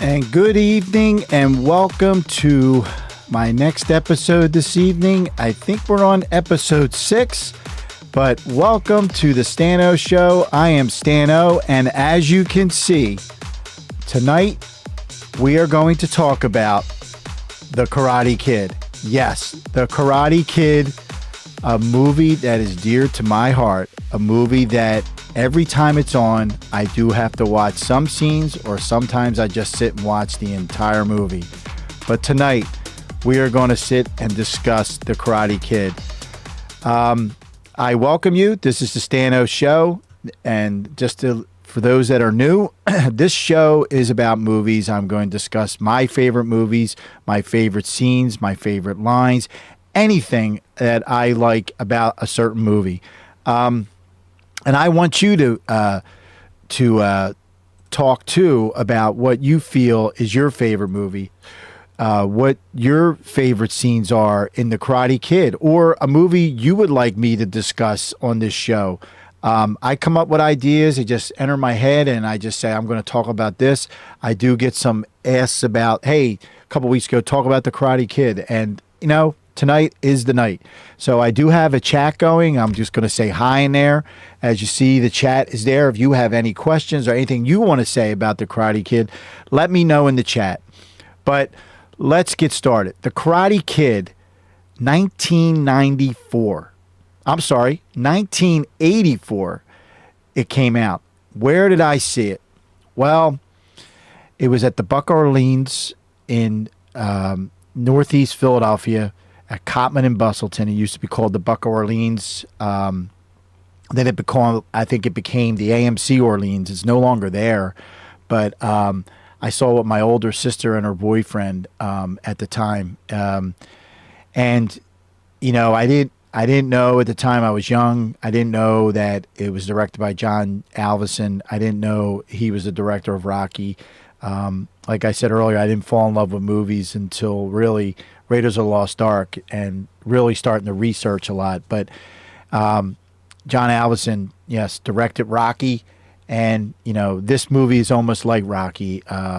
And good evening and welcome to my next episode this evening. I think we're on episode 6, but welcome to the Stano Show. I am Stano, and as you can see, tonight we are going to talk about The Karate Kid. Yes, The Karate Kid, a movie that is dear to my heart, a movie that every time it's on, I do have to watch some scenes, or sometimes I just sit and watch the entire movie. But tonight, we are going to sit and discuss The Karate Kid. I welcome you. This is the Stano Show. And for those that are new, this show is about movies. I'm going to discuss my favorite movies, my favorite scenes, my favorite lines, anything that I like about a certain movie. And I want you to talk too about what you feel is your favorite movie, what your favorite scenes are in The Karate Kid, or a movie you would like me to discuss on this show. I come up with ideas, they just enter my head, and I just say, I'm going to talk about this. I do get some asks about, hey, a couple weeks ago, talk about The Karate Kid. And, you know, tonight is the night. So I do have a chat going. I'm just going to say hi in there. As you see, the chat is there. If you have any questions or anything you want to say about The Karate Kid, let me know in the chat. But let's get started. The Karate Kid, 1994. I'm sorry, 1984. It came out. Where did I see it? Well, it was at the Buck Orleans in Northeast Philadelphia, at Cotman and Bustleton. It used to be called the Buck Orleans. Then I think it became the AMC Orleans. It's no longer there. But I saw it with my older sister and her boyfriend at the time. And, you know, I didn't know at the time. I was young. I didn't know that it was directed by John Alvison. I didn't know he was the director of Rocky. Like I said earlier, I didn't fall in love with movies until really Raiders of the Lost Ark and really starting to research a lot. But John Alvison, yes, directed Rocky. And, you know, this movie is almost like Rocky. A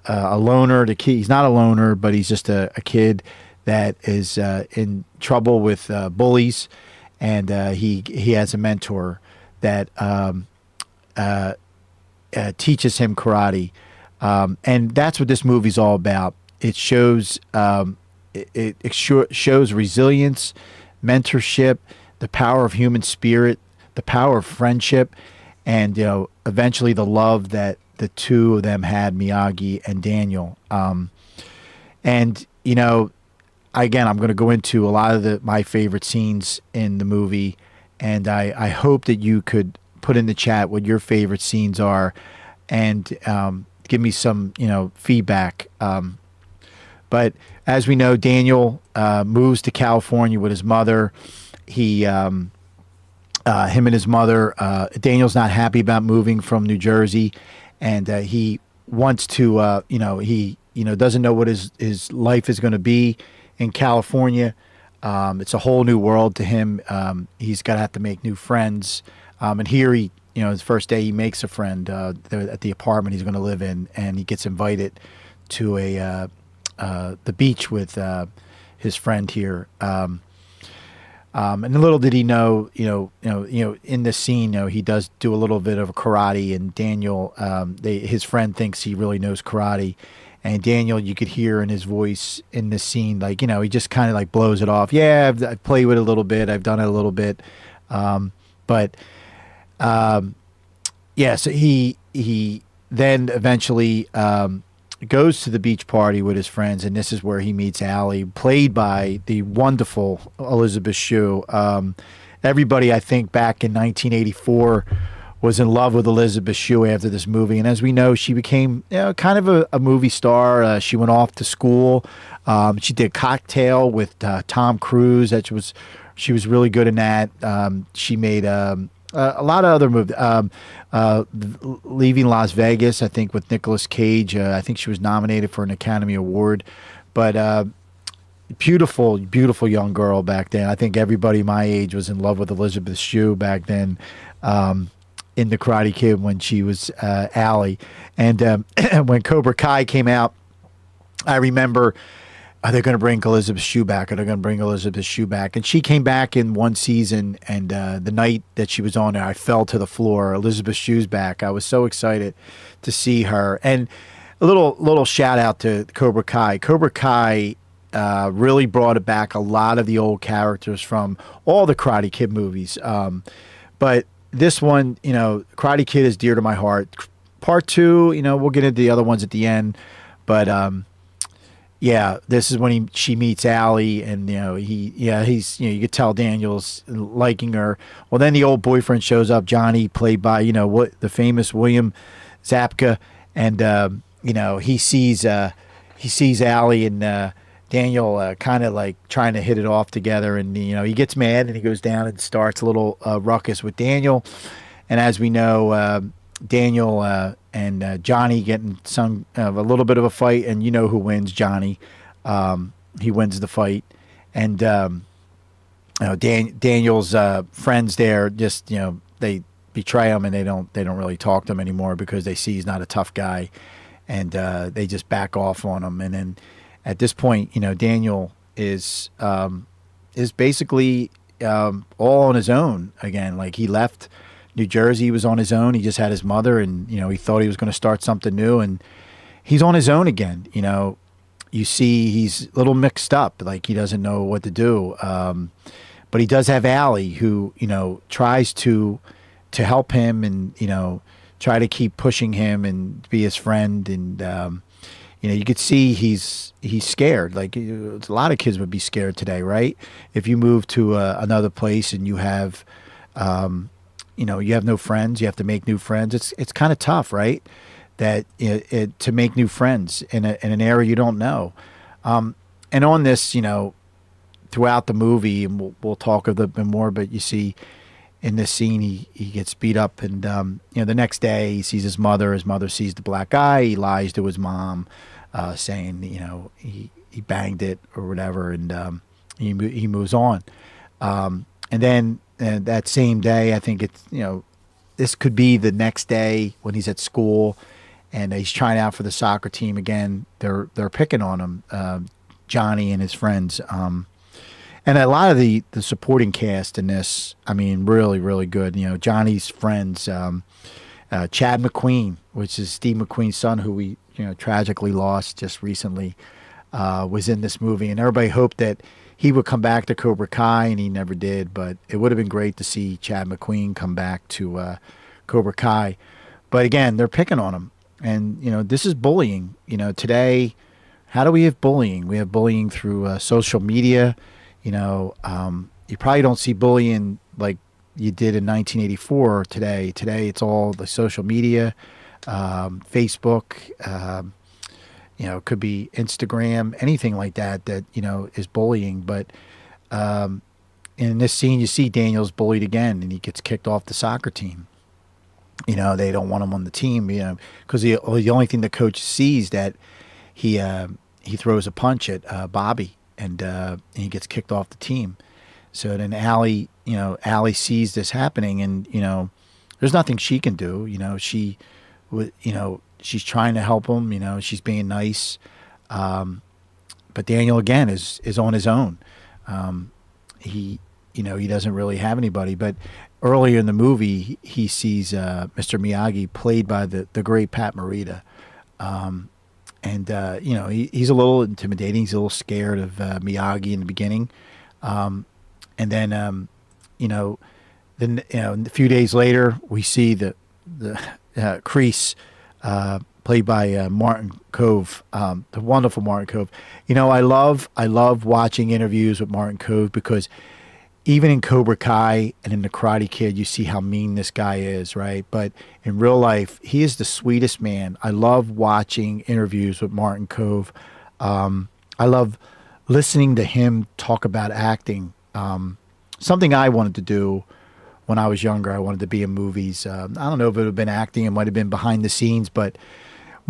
loner, he's not a loner, but he's just a kid that is in trouble with bullies. And he has a mentor that teaches him karate. And that's what this movie's all about. It shows shows resilience, mentorship, the power of human spirit, the power of friendship, and, you know, eventually the love that the two of them had, Miyagi and Daniel. And, you know, again, I'm going to go into a lot of my favorite scenes in the movie, and I hope that you could put in the chat what your favorite scenes are, and give me some, you know, feedback. But as we know, Daniel moves to California with his mother. Him and his mother, Daniel's not happy about moving from New Jersey, and he wants to, he doesn't know what his life is going to be in California. It's a whole new world to him. He's got to have to make new friends. And here his first day he makes a friend at the apartment he's going to live in, and he gets invited to the beach with his friend here. And little did he know, in this scene, he does do a little bit of karate, and Daniel, his friend thinks he really knows karate. And Daniel, you could hear in his voice in this scene, like, he just kind of like blows it off. Yeah, I've played with it a little bit. I've done it a little bit. So he then eventually goes to the beach party with his friends, and this is where he meets Allie, played by the wonderful Elizabeth Shue. Everybody, I think, back in 1984 was in love with Elizabeth Shue after this movie, and as we know, she became kind of a movie star. She went off to school. She did Cocktail with Tom Cruise. She was really good in that. She made a lot of other movies. Leaving Las Vegas, I think, with Nicolas Cage. I think she was nominated for an Academy Award. But beautiful, beautiful young girl back then. I think everybody my age was in love with Elizabeth Shue back then. in the Karate Kid when she was Allie. And when Cobra Kai came out, I remember, are they going to bring Elizabeth Shue back? Are they going to bring Elizabeth Shue back? And she came back in one season, and the night that she was on there, I fell to the floor. Elizabeth Shue's back. I was so excited to see her. And a little shout out to Cobra Kai. Cobra Kai really brought it back a lot of the old characters from all the Karate Kid movies. But this one, Karate Kid is dear to my heart. Part 2, we'll get into the other ones at the end. But yeah, this is when she meets Allie, and he's you could tell Daniel's liking her. Well, then the old boyfriend shows up, Johnny, played by the famous William Zabka, and he sees Allie and Daniel kind of like trying to hit it off together, and he gets mad and he goes down and starts a little ruckus with Daniel, and as we know, Daniel and Johnny getting a little bit of a fight, and who wins? Johnny. He wins the fight, and Daniel's friends there just they betray him, and they don't really talk to him anymore because they see he's not a tough guy, and they just back off on him. And then at this point, Daniel is basically all on his own again. Like, he left New Jersey, he was on his own. He just had his mother, and he thought he was going to start something new, and he's on his own again. You see he's a little mixed up, like he doesn't know what to do. But he does have Allie, who tries to help him, and try to keep pushing him and be his friend. And you could see he's scared. Like, a lot of kids would be scared today, right? If you move to another place and you have you have no friends, you have to make new friends. It's kind of tough, right? That to make new friends in an area you don't know. And on this, throughout the movie, and we'll talk a little bit more, but you see in this scene, he gets beat up, and the next day he sees his mother. His mother sees the black eye. He lies to his mom, saying he banged it or whatever, and he moves on. And then that same day, I think it's this could be the next day when he's at school, and he's trying out for the soccer team again. They're picking on him, Johnny and his friends. And a lot of the supporting cast in this, I mean, really, really good. Johnny's friends, Chad McQueen, which is Steve McQueen's son, who we tragically lost just recently, was in this movie, and everybody hoped that he would come back to Cobra Kai, and he never did. But it would have been great to see Chad McQueen come back to Cobra Kai. But again, they're picking on him, and this is bullying. Today, how do we have bullying? We have bullying through social media. You probably don't see bullying like you did in 1984 today. Today, it's all the social media, Facebook, it could be Instagram, anything like that is bullying. But in this scene, you see Daniel's bullied again, and he gets kicked off the soccer team. They don't want him on the team, because the only thing the coach sees that he throws a punch at Bobby, and he gets kicked off the team. So then Allie sees this happening, and there's nothing she can do. She's trying to help him. She's being nice, but Daniel again is on his own. He doesn't really have anybody. But earlier in the movie, he sees Mr. Miyagi, played by the great Pat Morita. And he's a little intimidating. He's a little scared of Miyagi in the beginning, and then a few days later we see the Kreese, played by Martin Kove, the wonderful Martin Kove. I love watching interviews with Martin Kove, because even in Cobra Kai and in the Karate Kid, you see how mean this guy is, right? But in real life, he is the sweetest man. I love watching interviews with Martin Kove. I love listening to him talk about acting. Something I wanted to do when I was younger. I wanted to be in movies. I don't know if it would have been acting. It might have been behind the scenes. But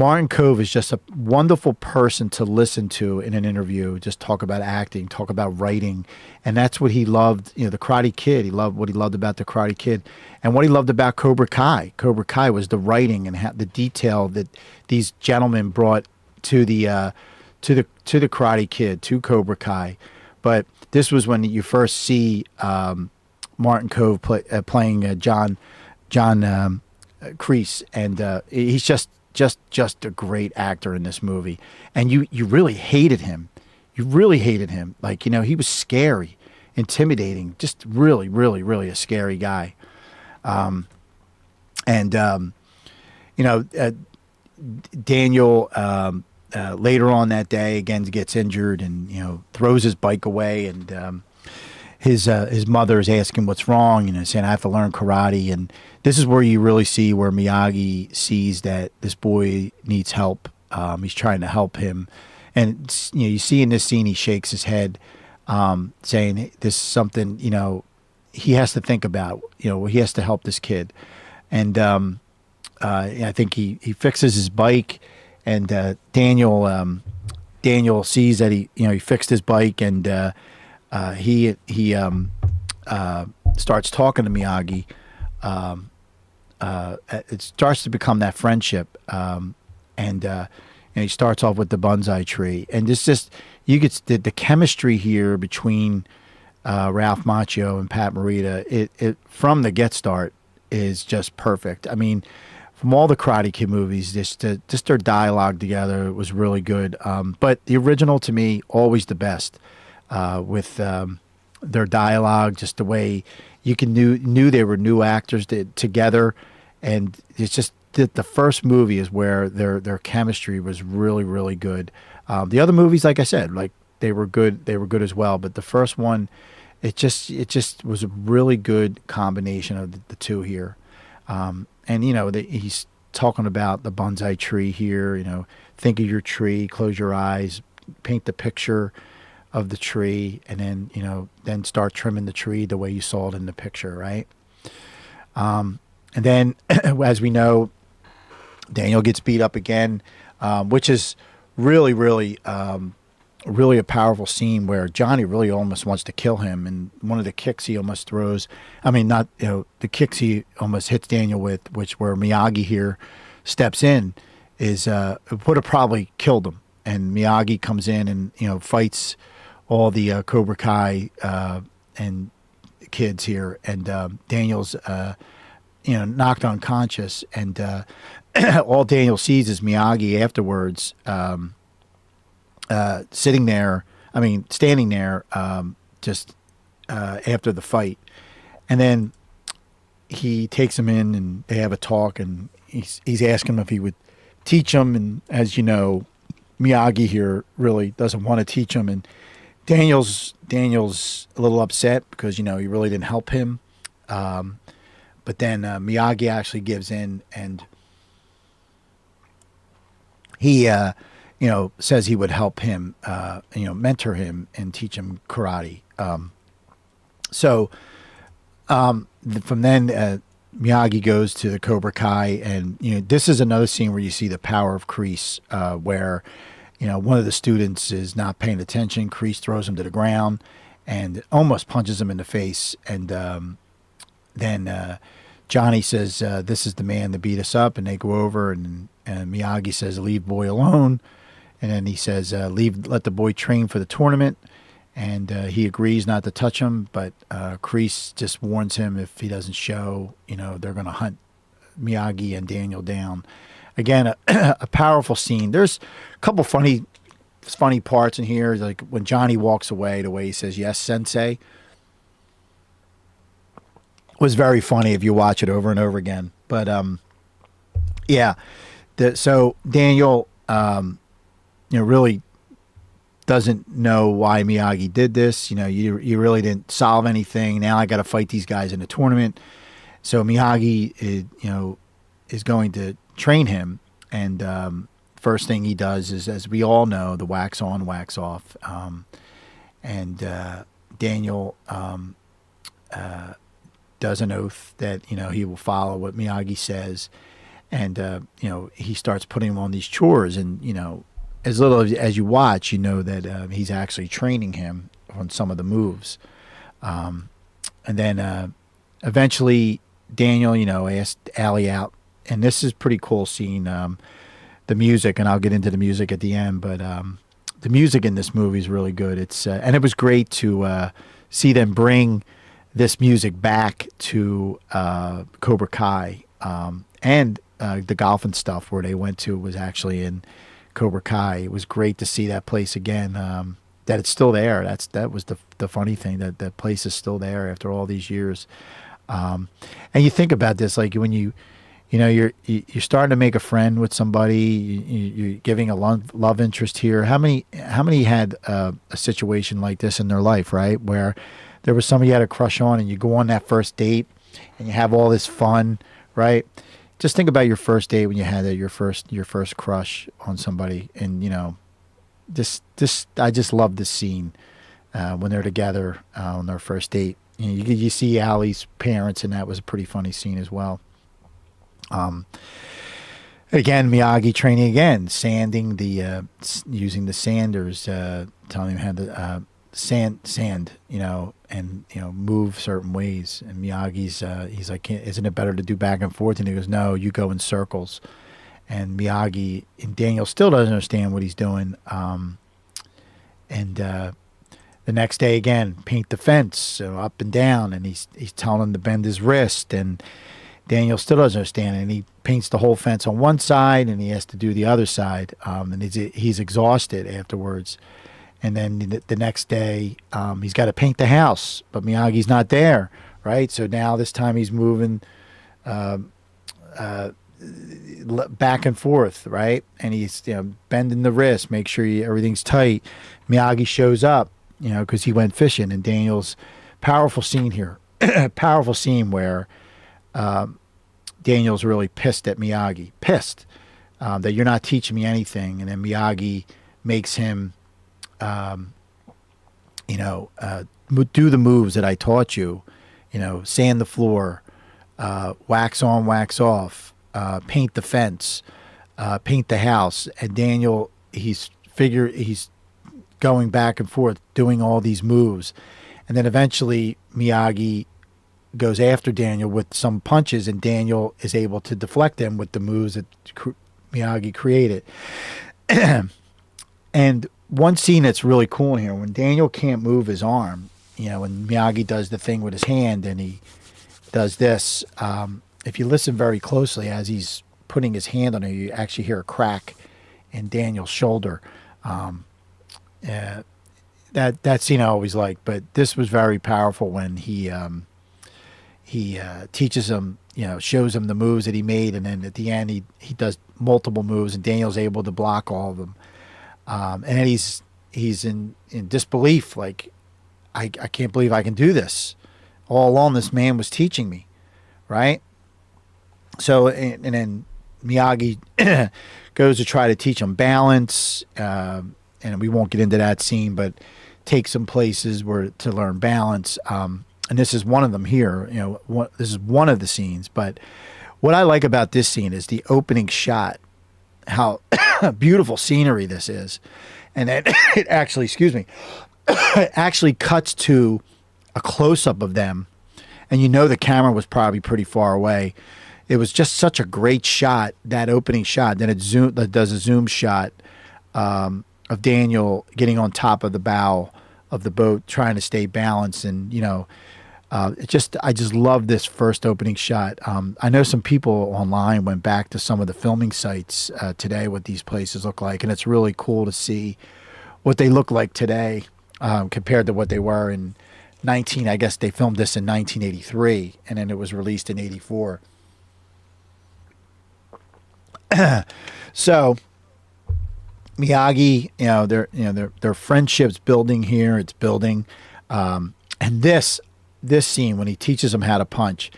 Martin Kove is just a wonderful person to listen to in an interview. Just talk about acting, talk about writing, and that's what he loved. The Karate Kid. He loved what he loved about the Karate Kid, and what he loved about Cobra Kai. Cobra Kai was the writing and the detail that these gentlemen brought to the Karate Kid, to Cobra Kai. But this was when you first see Martin Kove playing John Kreese, and he's just a great actor in this movie. And you really hated him. You really hated him. Like, he was scary, intimidating, just really, really, really a scary guy. Daniel later on that day again gets injured and throws his bike away, and his mother is asking what's wrong, saying I have to learn karate. And this is where you really see where Miyagi sees that this boy needs help. He's trying to help him, and you see in this scene he shakes his head, saying this is something he has to think about. He has to help this kid, and I think he fixes his bike, and Daniel sees that he fixed his bike, and he starts talking to Miyagi. It starts to become that friendship, and he starts off with the bonsai tree, and you get the chemistry here between Ralph Macchio and Pat Morita. It from the get start is just perfect. I mean, from all the Karate Kid movies, just their dialogue together was really good. But the original, to me, always the best. With their dialogue, just the way you knew they were new actors together, and it's just the first movie is where their chemistry was really, really good. The other movies, like I said, like they were good as well, but the first one, it just was a really good combination of the two here. And he's talking about the bonsai tree here. Think of your tree, close your eyes, paint the picture of the tree, and then start trimming the tree the way you saw it in the picture, right? And then, as we know, Daniel gets beat up again, which is really, really, really a powerful scene where Johnny really almost wants to kill him, and one of the kicks he almost throws, the kicks he almost hits Daniel with, where Miyagi here steps in, would have probably killed him. And Miyagi comes in and fights all the Cobra Kai and kids here, and Daniel's knocked unconscious, and all Daniel sees is Miyagi afterwards standing there just after the fight. And then he takes him in and they have a talk, and he's asking him if he would teach him, and as you know, Miyagi here really doesn't want to teach him, and Daniel's a little upset because he really didn't help him, but then Miyagi actually gives in, and he says he would help him, mentor him and teach him karate. From then Miyagi goes to the Cobra Kai, and this is another scene where you see the power of Kreese, where one of the students is not paying attention. Kreese throws him to the ground and almost punches him in the face. And then Johnny says, this is the man that beat us up. And they go over, and Miyagi says, leave boy alone. And then he says, let the boy train for the tournament. And he agrees not to touch him. But Kreese just warns him if he doesn't show, they're going to hunt Miyagi and Daniel down. Again, a powerful scene. There's a couple funny parts in here, like when Johnny walks away, the way he says, yes, sensei, was very funny if you watch it over and over again. But so Daniel really doesn't know why Miyagi did this. You really didn't solve anything. Now I got to fight these guys in a tournament. So Miyagi is going to train him, and first thing he does is, as we all know, the wax on, wax off, and Daniel does an oath that he will follow what Miyagi says, and he starts putting him on these chores, and as little as you watch, that he's actually training him on some of the moves. And then eventually Daniel, asked Allie out, and this is pretty cool seeing the music, and I'll get into the music at the end, but the music in this movie is really good. It's and it was great to see them bring this music back to Cobra Kai, and the golf and stuff where they went to was actually in Cobra Kai. It was great to see that place again. That it's still there. That was the funny thing, that that place is still there after all these years. And you think about this, like when you're starting to make a friend with somebody, you're giving a love interest here. How many had a situation like this in their life, right? Where there was somebody you had a crush on, and you go on that first date, and you have all this fun, right? Just think about your first date when you had your first crush on somebody, and I just love this scene when they're together on their first date. You see Allie's parents, and that was a pretty funny scene as well. Again, Miyagi training again, sanding using the sanders, telling him how to sand, and move certain ways. And Miyagi's he's like, isn't it better to do back and forth? And he goes, no, you go in circles. And Miyagi and Daniel still doesn't understand what he's doing. The next day again, paint the fence, so up and down, and he's telling him to bend his wrist, and Daniel still doesn't understand it, and he paints the whole fence on one side, and he has to do the other side, and he's exhausted afterwards. And then the next day, he's got to paint the house, but Miyagi's not there, right? So now this time he's moving back and forth, right? And he's bending the wrist, make sure everything's tight. Miyagi shows up, because he went fishing, and Daniel's powerful scene here, powerful scene where Daniel's really pissed at Miyagi, that you're not teaching me anything, and then Miyagi makes him, do the moves that I taught you, sand the floor, wax on, wax off, paint the fence, paint the house. And Daniel, he's going back and forth doing all these moves, and then eventually Miyagi goes after Daniel with some punches, and Daniel is able to deflect them with the moves that Miyagi created. And one scene that's really cool in here, when Daniel can't move his arm, when Miyagi does the thing with his hand, and he does this, if you listen very closely as he's putting his hand on it, you actually hear a crack in Daniel's shoulder. That scene I always like, but this was very powerful when he teaches him, shows him the moves that he made, and then at the end he does multiple moves, and Daniel's able to block all of them. And then he's in disbelief, like, I can't believe I can do this. All along this man was teaching me, right? So, and then Miyagi goes to try to teach him balance, and we won't get into that scene, but take some places to learn balance. And this is one of them here. This is one of the scenes. But what I like about this scene is the opening shot, how beautiful scenery this is. And it actually, it actually cuts to a close-up of them. And the camera was probably pretty far away. It was just such a great shot, that opening shot. Then it does a zoom shot of Daniel getting on top of the bow of the boat, trying to stay balanced. And, I just love this first opening shot. I know some people online went back to some of the filming sites today, what these places look like. And it's really cool to see what they look like today compared to what they were in I guess they filmed this in 1983, and then it was released in 84. So Miyagi, their friendship's building here. It's building, and this scene when he teaches him how to punch,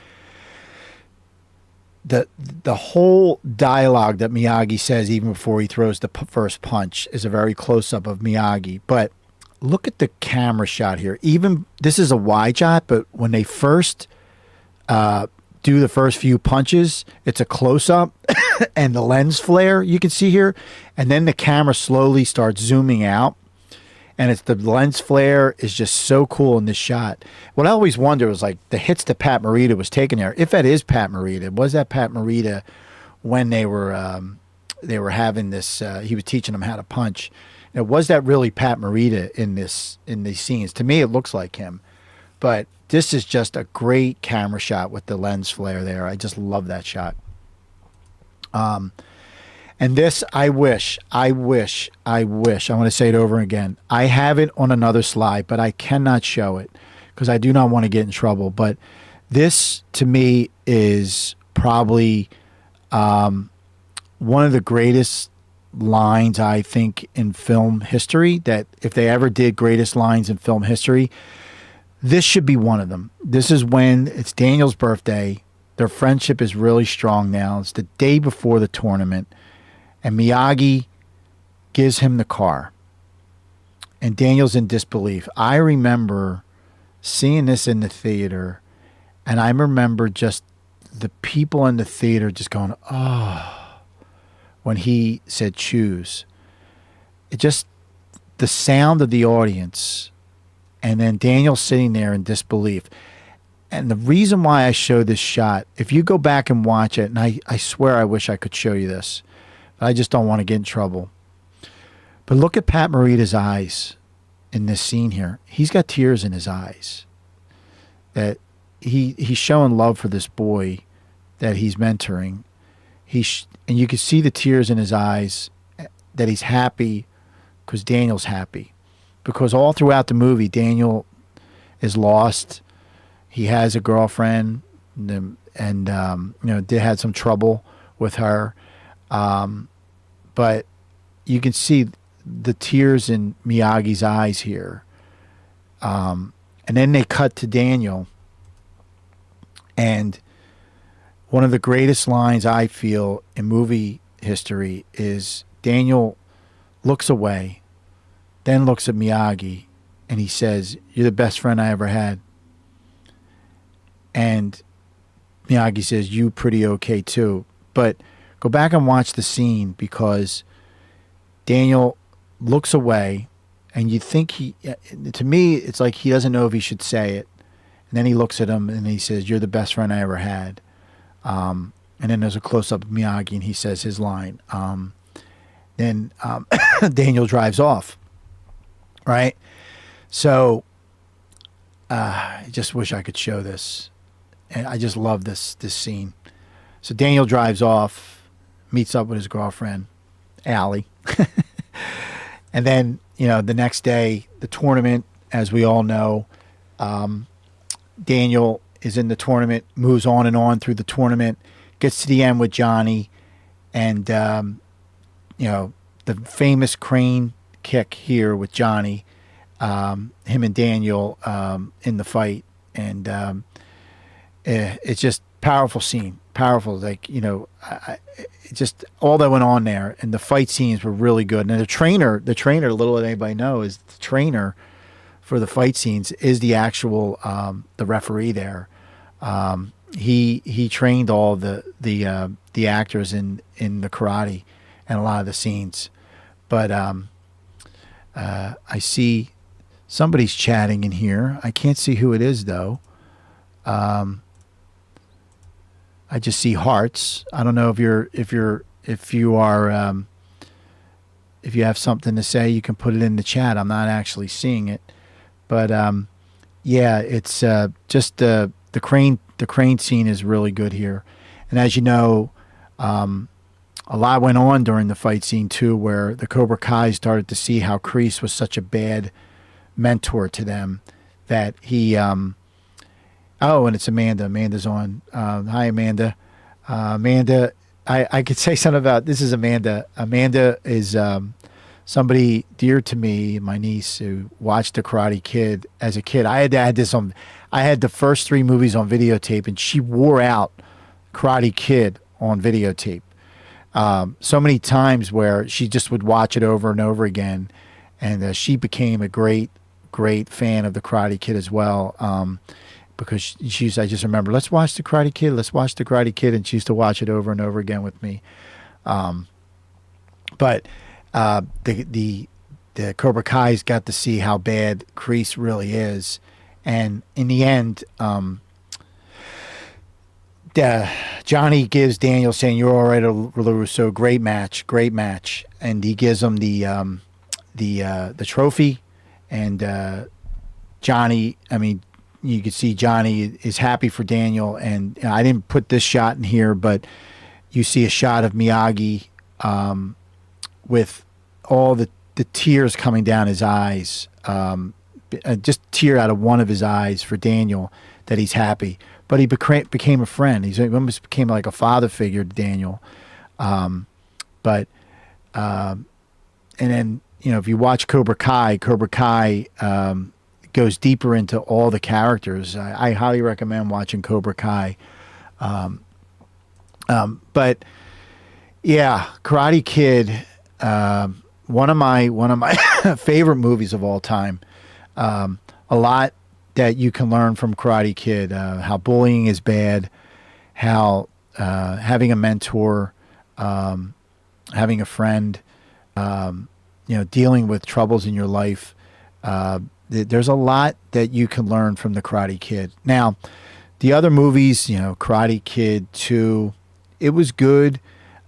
the whole dialogue that Miyagi says even before he throws the first punch is a very close up of Miyagi. But look at the camera shot here. Even this is a wide shot, but when they first do the first few punches, it's a close-up and the lens flare you can see here, and then the camera slowly starts zooming out, and it's the lens flare is just so cool in this shot. What I always wonder was like the hits that Pat Morita was taking there. If that is Pat Morita, was that Pat Morita when they were having this? He was teaching them how to punch. Now, was that really Pat Morita in these scenes? To me, it looks like him, but this is just a great camera shot with the lens flare there. I just love that shot. And this, I wish, I want to say it over again. I have it on another slide, but I cannot show it because I do not want to get in trouble. But this, to me, is probably one of the greatest lines, I think, in film history, that if they ever did greatest lines in film history, this should be one of them. This is when it's Daniel's birthday. Their friendship is really strong now. It's the day before the tournament. And Miyagi gives him the car. And Daniel's in disbelief. I remember seeing this in the theater. And I remember just the people in the theater just going, oh, when he said choose. It just, the sound of the audience. And then Daniel sitting there in disbelief. And the reason why I show this shot, if you go back and watch it, and I swear I wish I could show you this, but I just don't want to get in trouble. But look at Pat Morita's eyes in this scene here. He's got tears in his eyes. That he's showing love for this boy that he's mentoring. And you can see the tears in his eyes, that he's happy because Daniel's happy. Because all throughout the movie, Daniel is lost. He has a girlfriend, and had some trouble with her. But you can see the tears in Miyagi's eyes here. And then they cut to Daniel. And one of the greatest lines I feel in movie history is Daniel looks away, then looks at Miyagi, and he says, "You're the best friend I ever had." And Miyagi says, "You pretty okay too." But go back and watch the scene, because Daniel looks away, and you think to me, it's like he doesn't know if he should say it. And then he looks at him and he says, "You're the best friend I ever had." And then there's a close-up of Miyagi, and he says his line. Then Daniel drives off. Right? So I just wish I could show this. And I just love this scene. So Daniel drives off, meets up with his girlfriend, Allie. And then, the next day, the tournament, as we all know, Daniel is in the tournament, moves on and on through the tournament, gets to the end with Johnny, and, the famous crane kick here with Johnny, him and Daniel in the fight, and it's just powerful scene, powerful. Like just all that went on there, and the fight scenes were really good. And the trainer, little did anybody know, is the trainer for the fight scenes is the actual the referee there. He trained all the actors in the karate and a lot of the scenes, but I see somebody's chatting in here. I can't see who it is though. I just see hearts. I don't know if you have something to say, you can put it in the chat. I'm not actually seeing it, but yeah, it's just the crane scene is really good here. And as you know, a lot went on during the fight scene too, where the Cobra Kai started to see how Kreese was such a bad mentor to them, that he oh, and it's Amanda. Amanda's on. Hi, Amanda. Amanda, I could say something about this. Is Amanda. Amanda is somebody dear to me, my niece, who watched The Karate Kid as a kid. I had this on. I had the first 3 movies on videotape, and she wore out Karate Kid on videotape. So many times where she just would watch it over and over again, and she became a great fan of The Karate Kid as well. because I just remember, let's watch the Karate Kid, let's watch the Karate Kid, and she used to watch it over and over again with me. But the Cobra Kai's got to see how bad Kreese really is, and in the end, Johnny gives Daniel, saying, "You're all right, LaRusso. Great match, and he gives him the trophy, and Johnny. I mean, you can see Johnny is happy for Daniel, and I didn't put this shot in here, but you see a shot of Miyagi with all the tears coming down his eyes, just a tear out of one of his eyes for Daniel, that he's happy. But he became a friend. He almost became like a father figure to Daniel. And then, if you watch Cobra Kai goes deeper into all the characters. I highly recommend watching Cobra Kai. But yeah, Karate Kid, one of my favorite movies of all time. A lot that you can learn from Karate Kid, how bullying is bad, how having a mentor, having a friend, dealing with troubles in your life. There's a lot that you can learn from the Karate Kid. Now, the other movies, Karate Kid 2, it was good.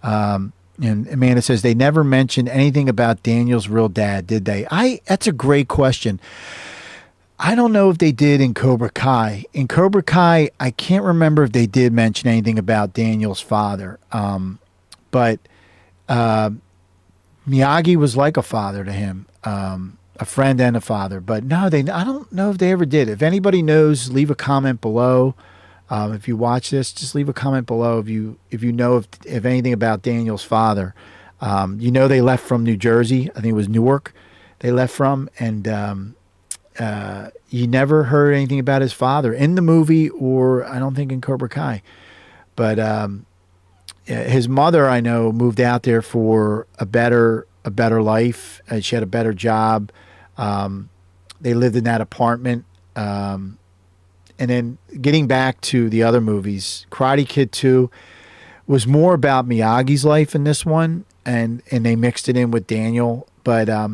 And Amanda says they never mentioned anything about Daniel's real dad, did they? That's a great question. I don't know if they did in Cobra Kai. In Cobra Kai, I can't remember if they did mention anything about Daniel's father. But Miyagi was like a father to him, a friend and a father. But no, I don't know if they ever did. If anybody knows, leave a comment below. If you watch this, just leave a comment below if you know if anything about Daniel's father. They left from New Jersey. I think it was Newark they left from, and you never heard anything about his father in the movie, or I don't think in Cobra Kai. But his mother, I know, moved out there for a better life. She had a better job. They lived in that apartment. And then getting back to the other movies, Karate Kid 2 was more about Miyagi's life in this one, and they mixed it in with Daniel. But I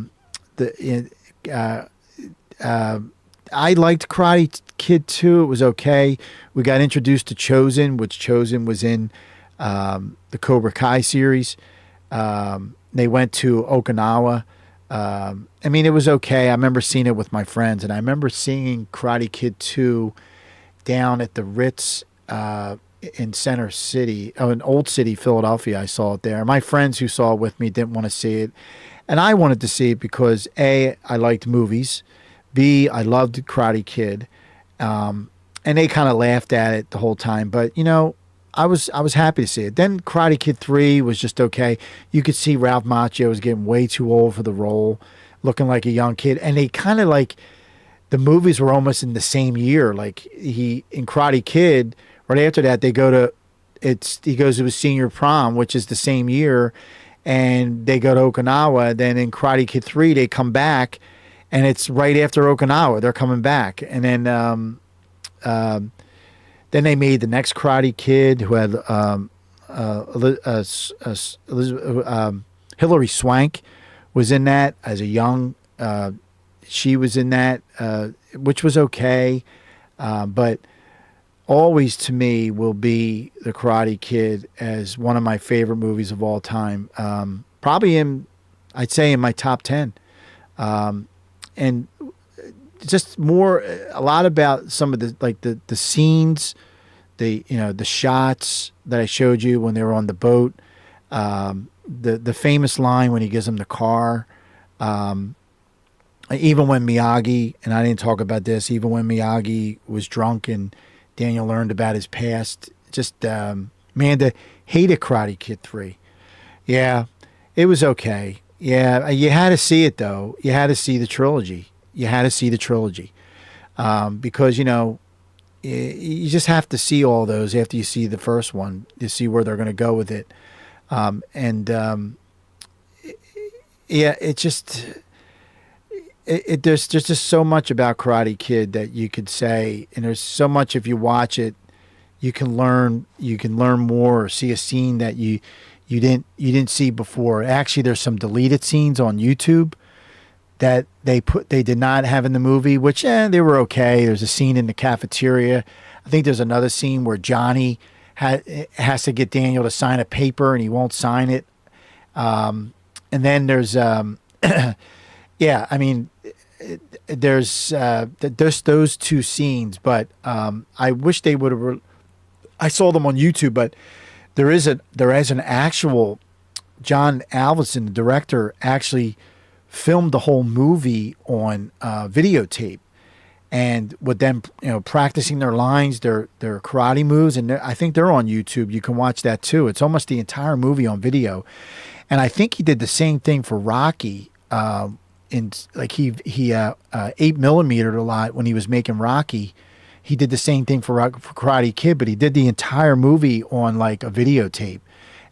liked Karate Kid 2. It was okay. We got introduced to Chosen, which Chosen was in the Cobra Kai series. They went to Okinawa. It was okay. I remember seeing it with my friends, and I remember seeing Karate Kid 2 down at the Ritz in Center City, in Old City, Philadelphia. I saw it there. My friends who saw it with me didn't want to see it, and I wanted to see it because A, I liked movies, B, I loved Karate Kid, and they kind of laughed at it the whole time. But I was happy to see it. Then Karate Kid 3 was just okay. You could see Ralph Macchio was getting way too old for the role, looking like a young kid, and they kind of like the movies were almost in the same year. Like in Karate Kid, right after that he goes to his senior prom, which is the same year, and they go to Okinawa. Then in Karate Kid 3, they come back, and it's right after Okinawa. They're coming back, and then they made the next Karate Kid, who had Hilary Swank was in that as a young. She was in that, which was okay, but always to me will be the Karate Kid as one of my favorite movies of all time. Probably I'd say in my top 10. And just a lot about some of the scenes, the shots that I showed you when they were on the boat, the famous line when he gives them the car, even when Miyagi, and I didn't talk about this, even when Miyagi was drunk and Daniel learned about his past, just Amanda hated Karate Kid 3. Yeah, it was okay. Yeah, you had to see it though. You had to see the trilogy. Because you just have to see all those after you see the first one to see where they're going to go with it. It just there's just so much about Karate Kid that you could say, and there's so much if you watch it, you can learn more or see a scene that you didn't see before. Actually, there's some deleted scenes on YouTube that they did not have in the movie, which they were okay. There's a scene in the cafeteria. I think there's another scene where Johnny has to get Daniel to sign a paper and he won't sign it. And then there's yeah, I mean, there's those two scenes, but I wish they would have. I saw them on YouTube, but there is an actual John Avildsen, the director, actually filmed the whole movie on videotape, and with them, practicing their lines, their karate moves, and I think they're on YouTube. You can watch that too. It's almost the entire movie on video, and I think he did the same thing for Rocky. In like he 8mm a lot when he was making Rocky. He did the same thing for Karate Kid, but he did the entire movie on like a videotape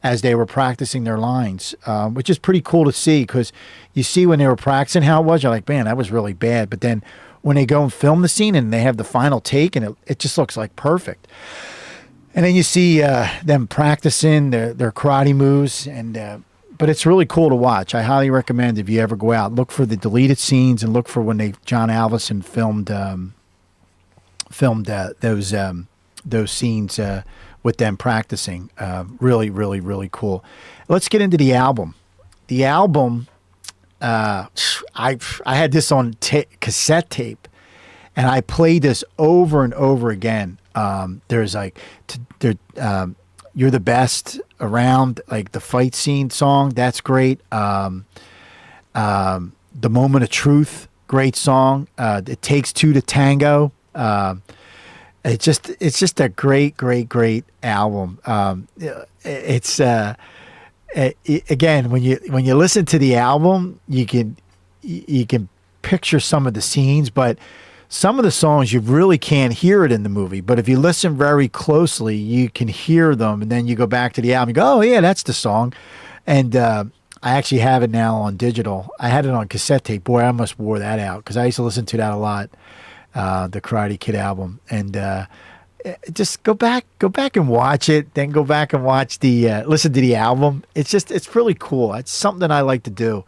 as they were practicing their lines, which is pretty cool to see, because you see when they were practicing how it was, you're like, man, that was really bad. But then when they go and film the scene and they have the final take, and it just looks like perfect. And then you see them practicing their karate moves, and but it's really cool to watch. I highly recommend, if you ever go out, look for the deleted scenes and look for when John Avildsen filmed those scenes with them practicing. Really, really, really cool. Let's get into the album. The album, I had this on cassette tape, and I played this over and over again. There's like, You're the Best Around, like the fight scene song, that's great. The Moment of Truth, great song. It Takes Two to Tango. It's just a great, great, great album. It's again, when you listen to the album, you can picture some of the scenes, but some of the songs you really can't hear it in the movie. But if you listen very closely, you can hear them, and then you go back to the album, you go, oh yeah, that's the song. And I actually have it now on digital. I had it on cassette tape. Boy, I almost wore that out, because I used to listen to that a lot. The Karate Kid album, and just go back and watch it, then go back and watch listen to the album. It's really cool. It's something I like to do.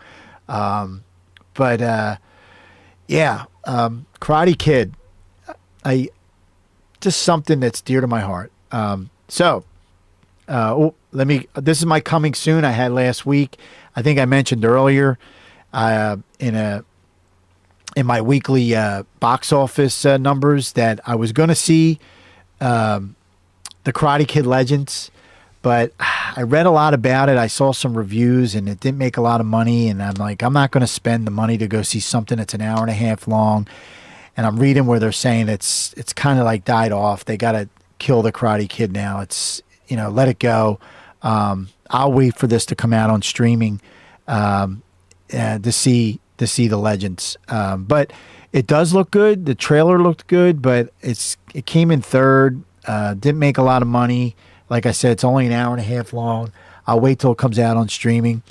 Karate Kid, just something that's dear to my heart. This is my coming soon. I had last week. I think I mentioned earlier, in my weekly box office numbers, that I was going to see the Karate Kid Legends, but I read a lot about it. I saw some reviews, and it didn't make a lot of money, and I'm like, I'm not going to spend the money to go see something that's an hour and a half long. And I'm reading where they're saying it's kind of like died off. They got to kill the Karate Kid now. It's, let it go. I'll wait for this to come out on streaming to see the Legends. But it does look good. The trailer looked good, but it came in third. Didn't make a lot of money. Like I said, it's only an hour and a half long. I'll wait till it comes out on streaming.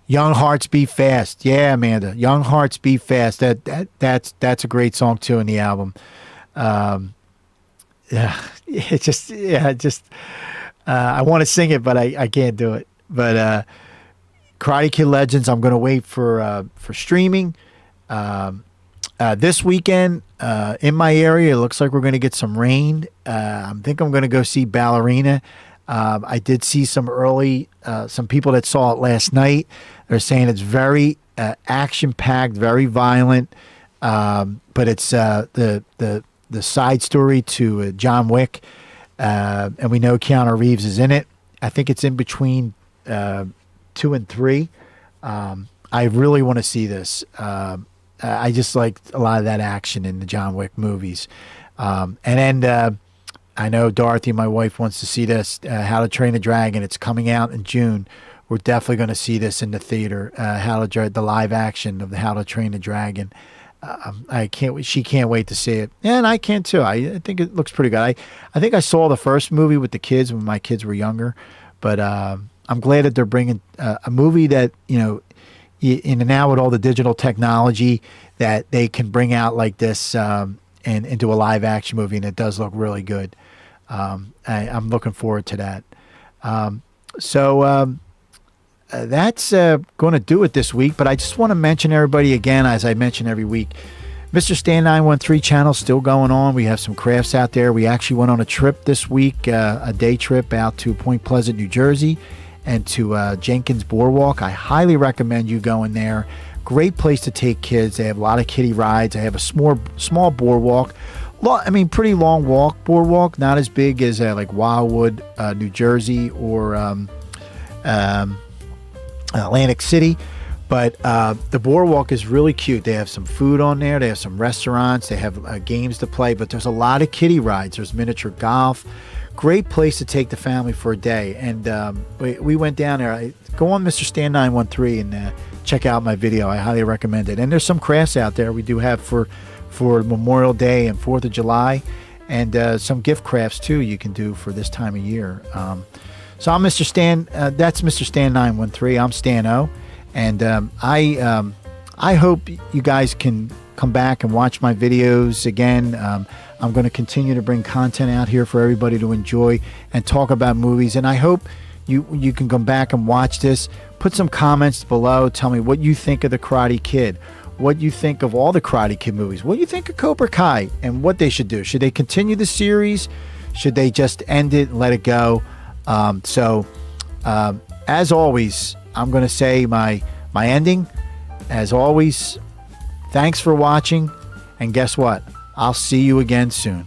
Young Hearts Beat Fast. Yeah, Amanda. Young Hearts Beat Fast. That's a great song too in the album. I want to sing it, but I can't do it. But Karate Kid Legends, I'm going to wait for streaming. This weekend in my area, it looks like we're going to get some rain. I think I'm going to go see Ballerina. I did see some people that saw it last night. They're saying it's very action-packed, very violent, but it's the side story to John Wick, and we know Keanu Reeves is in it. I think it's in between 2 and 3. I really want to see this. I just like a lot of that action in the John Wick movies. And then I know Dorothy, my wife, wants to see this, How to Train a Dragon. It's coming out in June. We're definitely going to see this in the theater, the live action of the How to Train a Dragon. She can't wait to see it. And I can too. I think it looks pretty good. I think I saw the first movie with the kids when my kids were younger, but I'm glad that they're bringing a movie that, and now with all the digital technology that they can bring out like this and into a live action movie, and it does look really good. I'm looking forward to that. That's going to do it this week, but I just want to mention everybody again, as I mention every week, Mr. Stan 913 channel still going on. We have some crafts out there. We actually went on a trip this week, a day trip out to Point Pleasant, New Jersey, and to Jenkins Boardwalk. I highly recommend you going there. Great place to take kids. They have a lot of kiddie rides. They have a small boardwalk. Pretty long boardwalk, not as big as like Wildwood, New Jersey, or Atlantic City. But the boardwalk is really cute. They have some food on there. They have some restaurants. They have games to play. But there's a lot of kiddie rides. There's miniature golf. Great place to take the family for a day. And we went down there. Go on Mr. Stan 913 and check out my video. I highly recommend it. And there's some crafts out there we do have for Memorial Day and 4th of July. And some gift crafts, too, you can do for this time of year. So I'm Mr. Stan. That's Mr. Stan 913. I'm Stan O. And I hope you guys can come back and watch my videos again. I'm going to continue to bring content out here for everybody to enjoy and talk about movies. And I hope you can come back and watch this. Put some comments below. Tell me what you think of The Karate Kid, what you think of all the Karate Kid movies, what you think of Cobra Kai, and what they should do. Should they continue the series? Should they just end it and let it go? As always, I'm going to say my ending. As always, thanks for watching, and guess what? I'll see you again soon.